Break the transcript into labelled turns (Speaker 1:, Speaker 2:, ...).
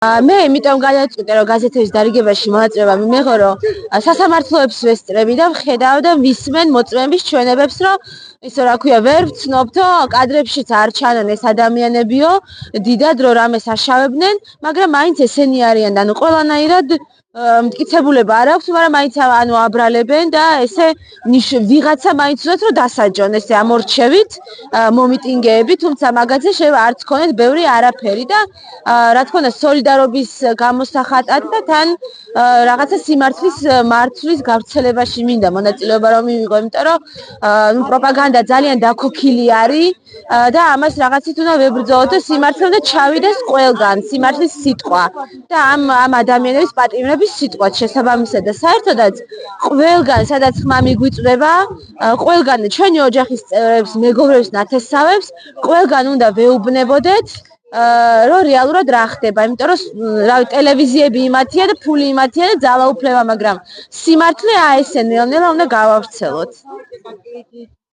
Speaker 1: მე იმიტომ გადაწყვიტე რომ გაზეთების დარიგებაში მონაწილეობა მიმეღო რომ სასამართლოებს ვესწრები და ვხედავ და ვისმენ მოწმეების ჩვენებებს რომ ისე რა ქვია ვერ ვცნობთო კადრებშიც არ ჩანან ეს ადამიანებიო დიდად რომ რამეს აშავებდნენ მაგრამ მაინც ესენი არიან და ანუ ყველანაირად მტკიცებულება არ აქვს მაგრამ მაინც ანუ აბრალებენ და ესე ვიღაცა მაინც უძოთ რომ დასაჯონ ესე ამორჩევით მომიტინგეები თუმცა მაგაზე შეიძლება არც ქონეთ ბევრი არაფერი და რა თქმა უნდა სოლიდარობის გამოსახატად და თან რაღაცა სიმართლის მართვის გავრცელებაში მინდა მონაწილეობა რომ მივიღო იმიტომ რომ ნუ პროპაგანდა ძალიან დაქოქილი არის და ამას რაღაცით უნდა ვებრძოლოთ და სიმართლე უნდა ჩავიდეს ყველგან სიმართლის სიტყვა და ამ ადამიანების პატიმრების სიტყვა შესაბამისად და საერთოდაც ყველგან სადაც ხმა მიგვიწვდება ყველგან ჩვენი ოჯახის წევრებს მეგობრებს ნათესავებს ყველგან უნდა ვეუბნებოდეთ რომ რეალურად რა ხდება, იმიტომ რომ რავი ტელევიზიები იმათია და ფული იმათია და ძალაუფლება, მაგრამ სიმართლე აი ესე ნელ-ნელა უნდა გავავრცელოთ.